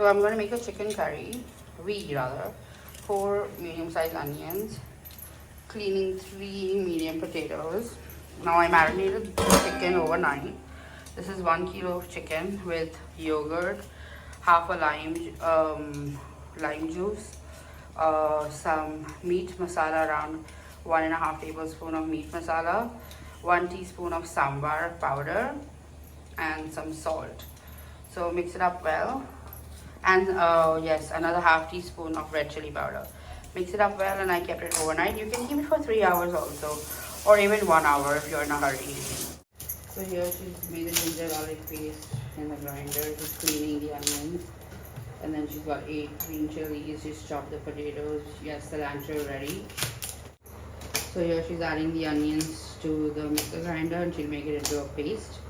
So I'm going to make a chicken curry, rather, 4 medium-sized onions, cleaning 3 medium potatoes. Now I marinated the chicken overnight. This is 1 kilo of chicken with yogurt, half a lime juice, some meat masala, around 1.5 tablespoon of meat masala, 1 teaspoon of sambar powder, and some salt. So mix it up well, and yes, another half teaspoon of red chili powder. Mix it up well, and I kept it overnight. You can keep it for 3 hours also, or even 1 hour if you're in a hurry. So here she's made the ginger garlic paste in the grinder. She's cleaning the onions, and then she's got 8 green chilies. She's chopped the potatoes. Yes, cilantro ready. So here she's adding the onions to the mixer grinder, and she'll make it into a paste.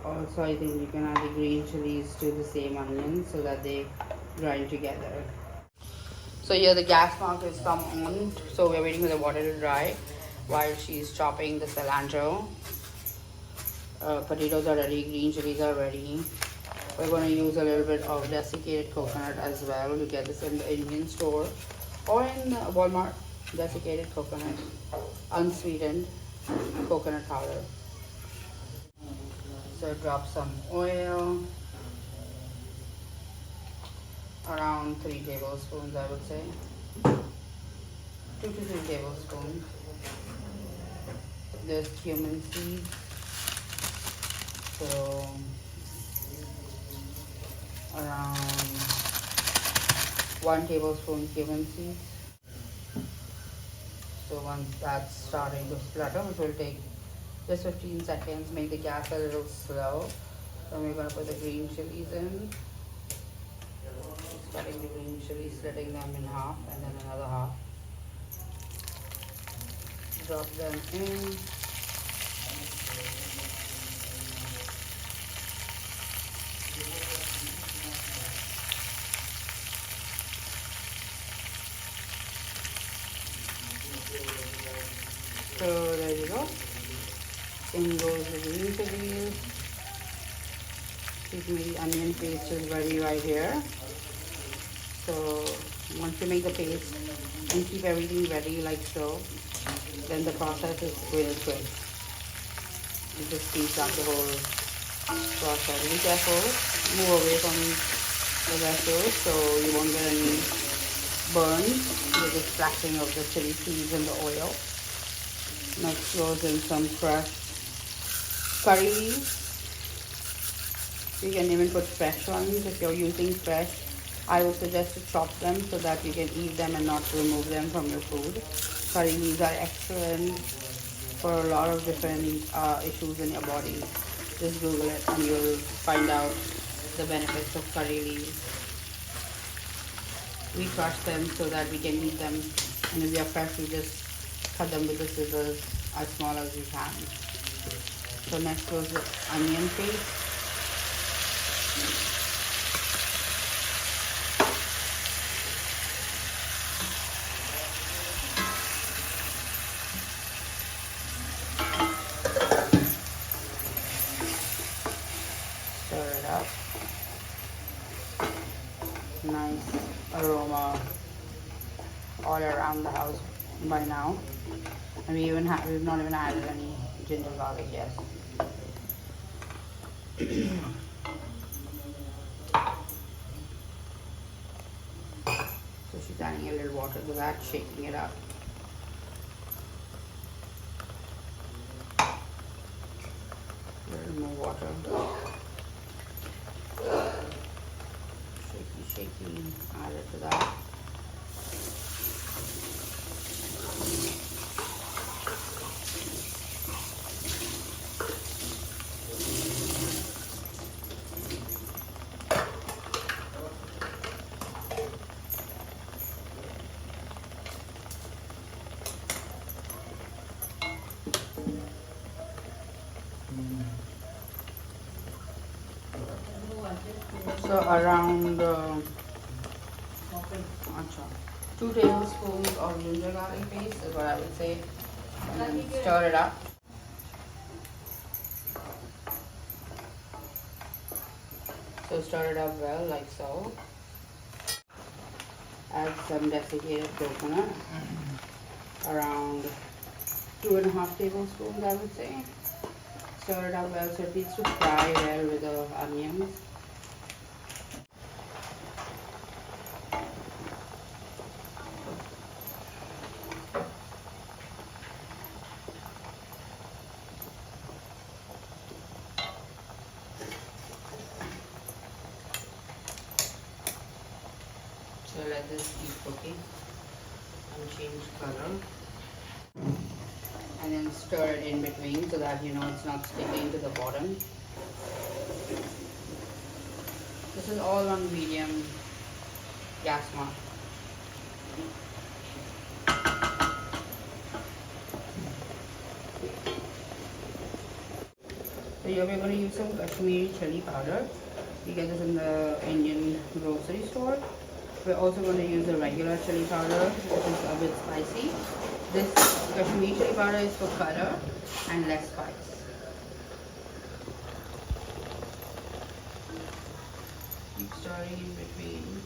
Also, I think you can add the green chilies to the same onions so that they grind together. So here the gas mark has come on, so we're waiting for the water to dry while she's chopping the cilantro. Potatoes are ready, green chilies are ready. We're going to use a little bit of desiccated coconut as well. You get this in the Indian store or in Walmart. Desiccated coconut, unsweetened coconut powder. So drop some oil, around 3 tablespoons I would say, 2 to 3 tablespoons. There's cumin seeds, so around 1 tablespoon cumin seeds. So once that's starting to splutter, which will take just 15 seconds, make the gas a little slow. Then we're going to put the green chilies in. Just cutting the green chilies, slitting them in half, and then another half. Drop them in. So there you go. In goes the green chilies. Excuse me, the onion paste is ready right here. So once you make the paste and keep everything ready like so, then the process is really quick. It just speeds up the whole process. Be careful, move away from the vessel so you won't get any burns with the splashing of the chili seeds in the oil. Next goes in some fresh curry leaves. You can even put fresh ones if you're using fresh. I would suggest to chop them so that you can eat them and not remove them from your food. Curry leaves are excellent for a lot of different issues in your body. Just Google it and you'll find out the benefits of curry leaves. We crush them so that we can eat them, and if they are fresh, we just cut them with the scissors as small as you can. So next goes the onion paste. Stir it up. Nice aroma all around the house by now. And we've not even added any ginger garlic yet. So she's adding a little water to that, shaking it up. A little more water. Shaky, add it to that. So around 2 tablespoons of ginger garlic paste is what I would say. And then stir it up. So stir it up well like so. Add some desiccated coconut, around 2.5 tablespoons I would say. Stir it up well so it needs to fry well with the onions. So let this keep cooking and change color. And then stir it in between so that you know it's not sticking to the bottom. This is all on medium gas mark. So here we're going to use some Kashmiri chili powder. You get this in the Indian grocery store. We're also going to use a regular chili powder, which is a bit spicy. This Kashmiri chili powder is for color and less spice. Keep stirring in between.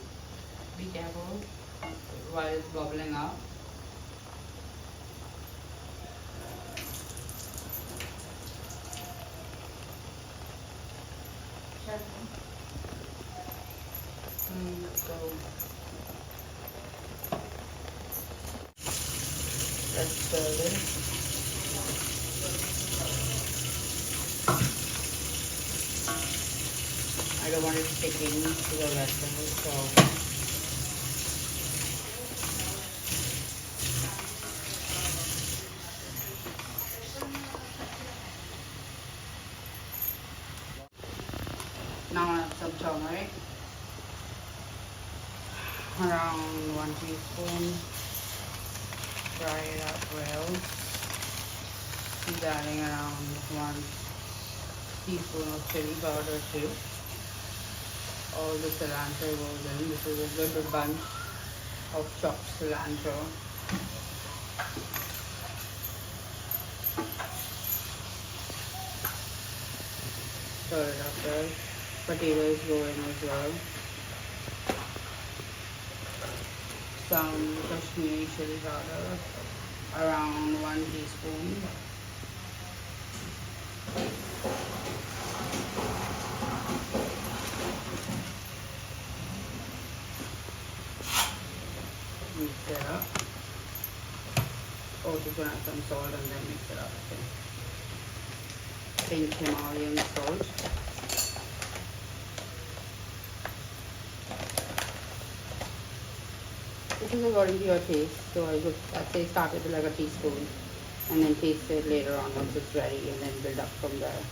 Be careful while it's bubbling up. So let's stir this. I don't want it sticking to the vegetables, so now I add some turmeric, around 1 teaspoon. Fry it up well. Keep adding around 1 teaspoon of chili powder too. All the cilantro goes in. This is a good bunch of chopped cilantro. Stir it up well. Potatoes go in as well. Some Kashmiri chili powder, around 1 teaspoon. Mix it up. Also gonna add some salt and then mix it up. Pink Himalayan salt. This is according to your taste, so I'd say start with like a teaspoon and then taste it later on once it's ready and then build up from there.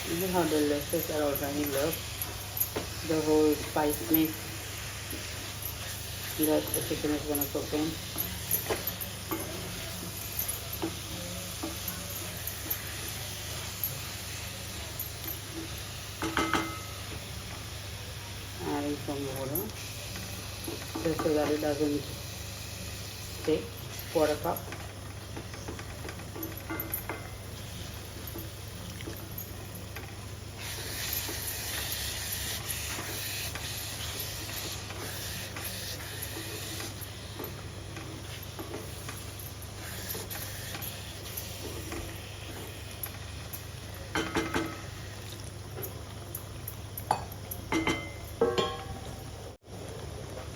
This is how delicious that already looks. The whole spice mix that the chicken is going to cook in. Adding some water just so that it doesn't stick. 1/4 cup.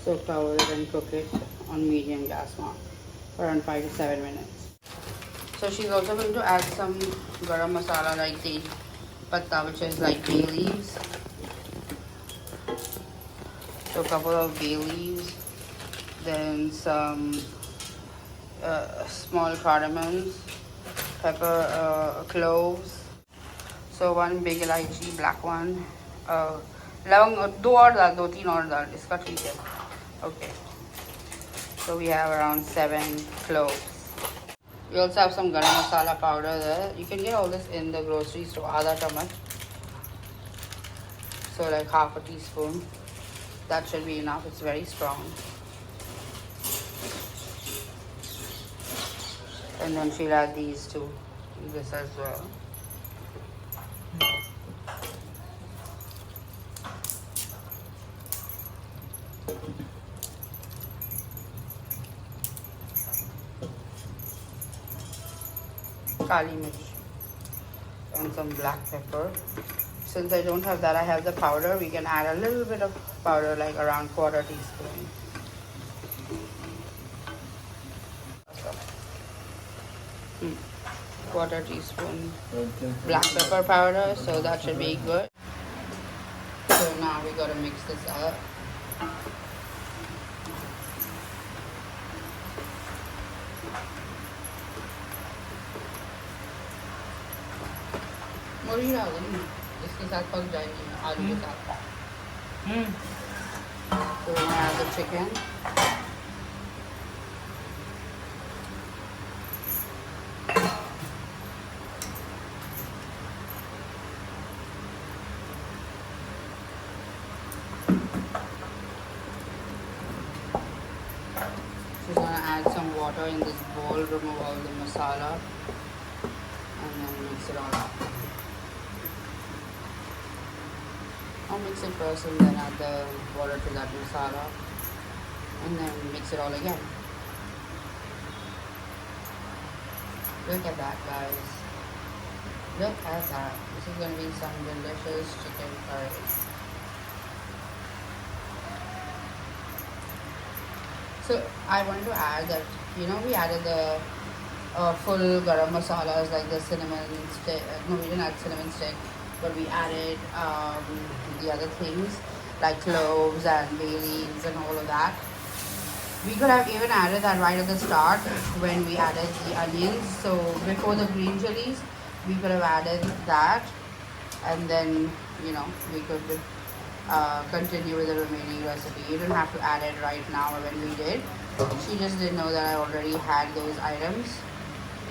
So cover it and cook it on medium gas mark for around 5 to 7 minutes. So she's also going to add some garam masala like the patta, which is like bay leaves. So a couple of bay leaves, then some small cardamoms, pepper, cloves. So 1 big elaichi, black one. लवंग 2 और डाल, 2-3 और डाल, इसका ठीक है. Okay. So we have around 7 cloves. We also have some garam masala powder there. You can get all this in the grocery store, आधा चम्मच. So like half a teaspoon. That should be enough. It's very strong. And then she'll add these two, this as well. Kali mirch and some black pepper. Since I don't have that, I have the powder. We can add a little bit of powder, like around quarter teaspoon. Quarter teaspoon black pepper powder, so that should be good. So now we gotta mix this up. मोरी डाल देंगे इसके साथ पक जाएगी आलू के साथ. So we're gonna add the chicken. She's gonna add some water in this bowl, remove all the masala, and then mix it all up. I'll mix it first and then add the water to that masala, and then mix it all again. Look at that, guys. Look at that. This is gonna be some delicious chicken curry. So I wanted to add that, you know, we added the full garam masalas like the cinnamon stick. No, we didn't add cinnamon stick, but we added the other things like cloves and bay leaves and all of that. We could have even added that right at the start when we added the onions. So before the green chilies, we could have added that, and then, you know, we could continue with the remaining recipe. You don't have to add it right now when we did. She just didn't know that I already had those items,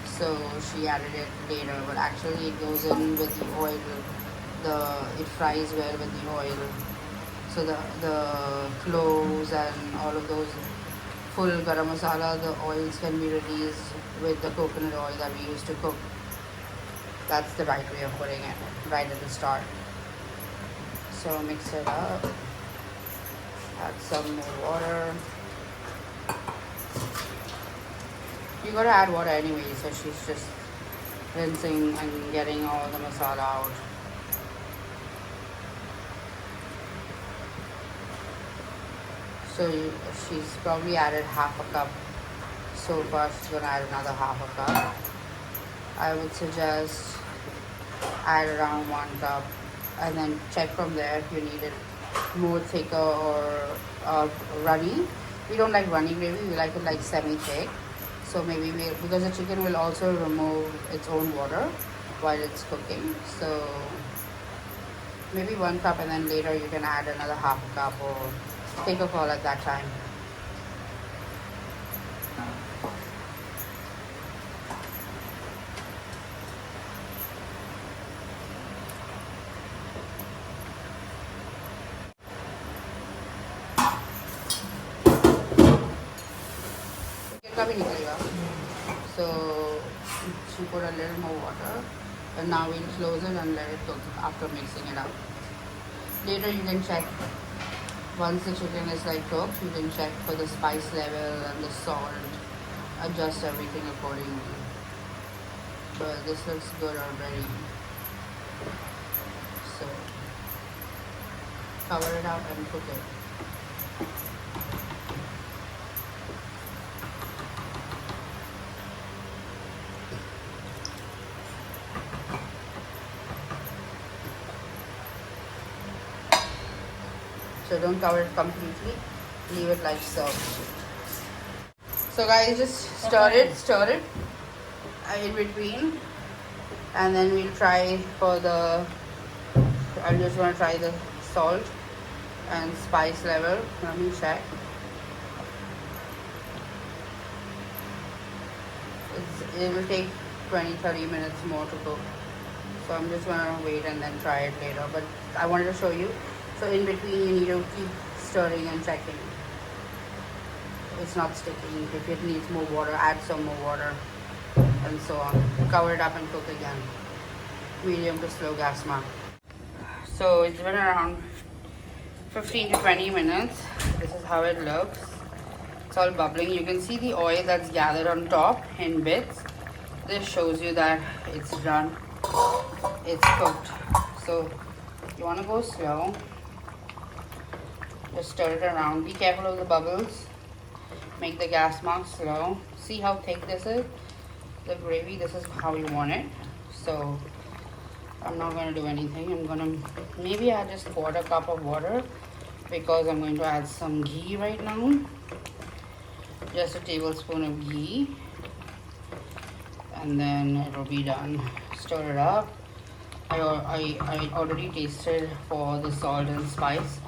so she added it later. But actually, it goes in with the oil. It fries well with the oil. So the cloves and all of those full garam masala, the oils can be released with the coconut oil that we used to cook. That's the right way of putting it, right at the start. So mix it up, add some more water. You gotta add water anyway, so she's just rinsing and getting all the masala out. So she's probably added half a cup. So far she's gonna add another half a cup. I would suggest add around 1 cup. And then check from there if you need it more thicker or runny. We don't like runny gravy, we like it like semi-thick. So maybe because the chicken will also remove its own water while it's cooking. So maybe 1 cup, and then later you can add another half a cup, or take a call at that time. भी निकलेगा. So she put a little more water, and now we'll close it and let it cook after mixing it up. Later you can check, once the chicken is like cooked, you can check for the spice level and the salt, adjust everything accordingly. But this looks good already. So cover it up and cook it. So don't cover it completely, leave it like so. So guys, just stir it in between, and then we'll try for the, I just want to try the salt and spice level. Let me check. It will take 20-30 minutes more to cook. So I'm just going to wait and then try it later. But I wanted to show you So in between you need to keep stirring and checking. It's not sticking. If it needs more water, add some more water, and so on. Cover it up and cook again. Medium to slow gas mark. So it's been around 15 to 20 minutes. This is how it looks. It's all bubbling. You can see the oil that's gathered on top in bits. This shows you that it's done. It's cooked. So you want to go slow. Just stir it around. Be careful of the bubbles. Make the gas mark slow. See how thick this is? The gravy, this is how you want it. So I'm not going to do anything. I'm going to maybe add just 1/4 cup of water because I'm going to add some ghee right now. Just a tablespoon of ghee. And then it'll be done. Stir it up. I already tasted for the salt and spice.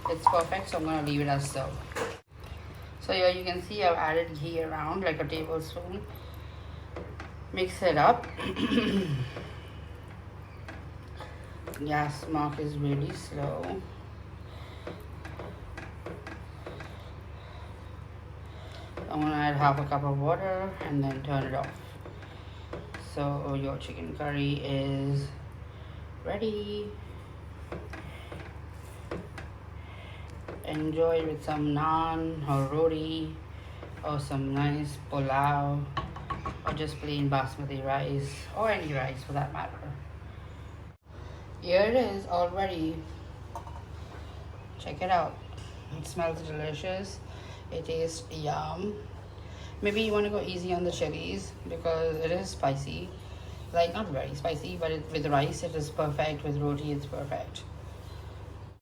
It's perfect, so I'm going to leave it as so. So here you can see I've added ghee around like a tablespoon. Mix it up. Gas mark is really slow. I'm gonna add 1/2 cup of water and then turn it off. So your chicken curry is ready. Enjoy it with some naan or roti or some nice pulao or just plain basmati rice or any rice for that matter. Here it is, all ready. Check it out. It smells delicious. It tastes yum. Maybe you want to go easy on the chilies because it is spicy. Like not very spicy, but with rice it is perfect. With roti it's perfect.